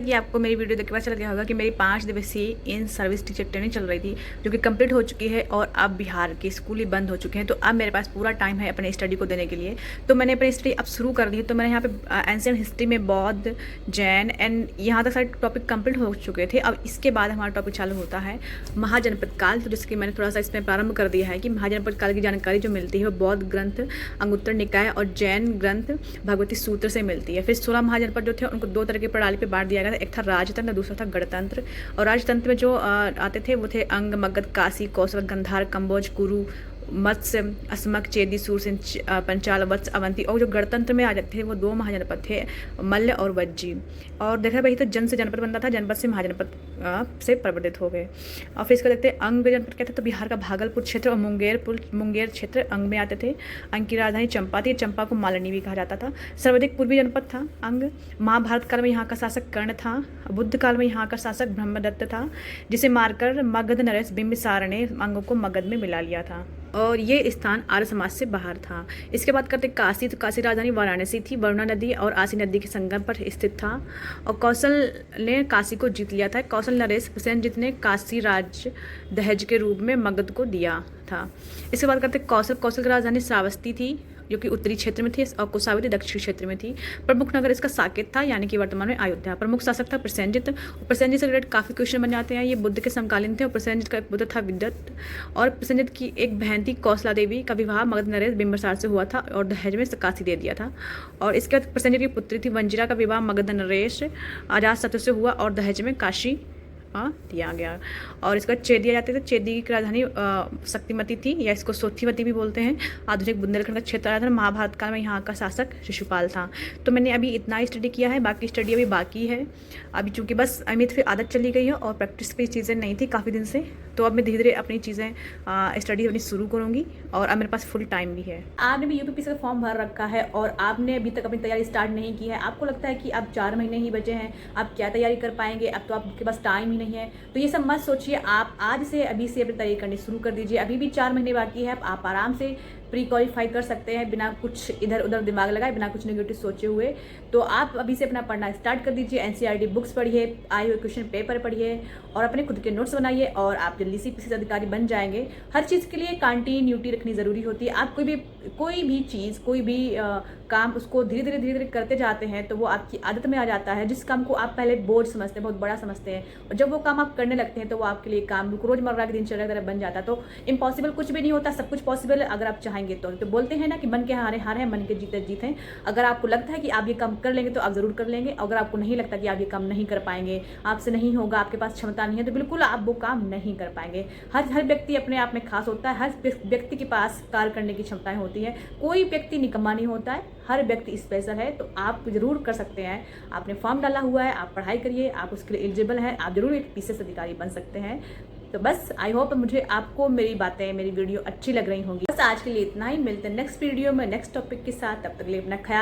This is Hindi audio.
ये आपको मेरी वीडियो देख के पता चल गया होगा कि मेरी 5 दिवसीय इन सर्विस टीचर ट्रेनिंग चल रही थी, जो कि कंप्लीट हो चुकी है और अब बिहार के स्कूल ही बंद हो चुके हैं। तो अब मेरे पास पूरा टाइम है अपने स्टडी को देने के लिए। तो मैंने अपनी स्टडी अब शुरू कर दी। तो मैंने यहाँ पे एंशिएंट हिस्ट्री में बौद्ध, जैन एंड यहाँ तक सारे टॉपिक कंप्लीट हो चुके थे। अब इसके बाद हमारा टॉपिक चालू होता है महाजनपद काल। तो जिसकी मैंने थोड़ा सा इसमें प्रारंभ कर दिया है कि महाजनपद काल की जानकारी जो मिलती है वो बौद्ध ग्रंथ अंगुत्तर निकाय और जैन ग्रंथ भगवती सूत्र से मिलती है। फिर 16 महाजनपद जो थे उनको 2 तरह की प्रणाली पर बांट दिया गया था। एक था राजतंत्र, दूसरा था गणतंत्र। और राजतंत्र में जो आते थे वो थे अंग, मगध, काशी, कौशल, गंधार, कम्बोज, कुरु, मत्स्य, अस्मक, चेदी, सूरसेन, पंचाल, वत्स, अवंती। और जो गणतंत्र में आ जाते थे वो 2 महाजनपद थे, मल्ल और वज्जी। और देखा भाई तो जन से जनपद बनता था, जनपद से महाजनपद से परिवर्तित हो गए। और फिर इसको देखते हैं अंग जनपद क्या था। तो बिहार का भागलपुर क्षेत्र और मुंगेर क्षेत्र अंग में आते थे। अंग की राजधानी चंपा थी, चंपा को मालिनी भी कहा जाता था। सर्वाधिक पूर्वी जनपद था अंग। महाभारत काल में यहाँ का शासक कर्ण था। बुद्ध काल में यहाँ का शासक ब्रह्मदत्त था, जिसे मारकर मगध नरेश बिंबिसार ने अंग को मगध में मिला लिया था और ये स्थान आर्य समाज से बाहर था। इसके बाद करते काशी। तो काशी राजधानी वाराणसी थी, वरुणा नदी और आसी नदी के संगम पर स्थित था। और कौशल ने काशी को जीत लिया था। कौशल नरेश प्रसेनजित ने काशी राज्य दहेज के रूप में मगध को दिया था। इसके बाद करते कौशल की राजधानी श्रावस्ती थी, जो कि उत्तरी क्षेत्र में थी, और कुशावती दक्षिण क्षेत्र में थी। प्रमुख नगर इसका साकेत था, यानी कि वर्तमान में अयोध्या। प्रमुख शासक था प्रसेनजित। प्रसेनजित से रिलेटेड काफ़ी क्वेश्चन बन जाते हैं। ये बुद्ध के समकालीन थे और प्रसेनजित का एक पुत्र था विद्युत। और प्रसेनजित की एक बहन थी कौशला देवी का विवाह मगध नरेश बिंबिसार से हुआ था और दहेज में काशी दे दिया था। और इसके बाद प्रसेनजित की पुत्री थी वंजिरा का विवाह मगध नरेश अजातशत्रु से हुआ और दहेज में काशी दिया गया। और इसका चेदी आ जाते थे। चेदी की राजधानी शक्तिमती थी, या इसको सोथिमती भी बोलते हैं। आधुनिक बुंदेलखंड का क्षेत्र आया था। महाभारत काल में यहाँ का शासक शिशुपाल था। तो मैंने अभी इतना ही स्टडी किया है, बाकी स्टडी अभी बाकी है। अभी चूँकि बस अमित फिर आदत चली गई है और प्रैक्टिस पे चीज़ें नहीं थी काफ़ी दिन से, तो अब मैं धीरे धीरे अपनी चीज़ें स्टडी अपनी शुरू करूँगी। और अब मेरे पास फुल टाइम भी है। आपने भी यूपीपीएससी का फॉर्म भर रखा है और आपने अभी तक अपनी तैयारी स्टार्ट नहीं की है। आपको लगता है कि अब 4 महीने ही बचे हैं, आप क्या तैयारी कर पाएंगे, अब तो आपके पास टाइम ही नहीं है। तो ये सब मत सोचिए, आप आज से अभी से अपनी तैयारी करनी शुरू कर दीजिए। अभी भी 4 महीने बाकी है, आप आराम से प्री क्वालिफाई कर सकते हैं बिना कुछ इधर उधर दिमाग लगाए, बिना कुछ नेगेटिव सोचे हुए। तो आप अभी से अपना पढ़ना स्टार्ट कर दीजिए। एनसीईआरटी बुक्स पढ़िए, आए हुए क्वेश्चन पेपर पढ़िए और अपने खुद के नोट्स बनाइए और आप जल्दी से पीसीएस अधिकारी बन जाएंगे। हर चीज़ के लिए कंटिन्यूटी रखनी ज़रूरी होती है। आप कोई भी चीज़, कोई भी काम उसको धीरे धीरे करते जाते हैं तो वो आपकी आदत में आ जाता है। जिस काम को आप पहले बोझ समझते हैं, बहुत बड़ा समझते हैं, और जब वो काम आप करने लगते हैं तो वो आपके लिए काम रोजमर्रा की दिनचर्या की तरह बन जाता है। तो इम्पॉसिबल कुछ भी नहीं होता, सब कुछ पॉसिबल है अगर आप चाहेंगे तो बोलते हैं ना कि मन के हारे हार हैं, मन के जीते जीत हैं। अगर आपको लगता है कि आप ये काम कर लेंगे तो आप ज़रूर कर लेंगे। अगर आपको नहीं लगता कि आप ये काम नहीं कर पाएंगे, आपसे नहीं होगा, आपके पास क्षमता नहीं है, तो बिल्कुल आप वो काम नहीं कर पाएंगे। हर व्यक्ति अपने आप में खास होता है। हर व्यक्ति के पास कार्य करने की क्षमताएं होती हैं। कोई व्यक्ति निकम्मा नहीं होता है, हर व्यक्ति स्पेशल है। तो आप जरूर कर सकते हैं। आपने फॉर्म डाला हुआ है, आप पढ़ाई करिए, आप उसके लिए एलिजिबल हैं, आप जरूर एक पीसीएस अधिकारी बन सकते हैं। तो बस आई होप मुझे आपको मेरी बातें, मेरी वीडियो अच्छी लग रही होंगी। बस आज के लिए इतना ही, मिलते हैं नेक्स्ट वीडियो में नेक्स्ट टॉपिक के साथ। तब तक के लिए अपना ख्याल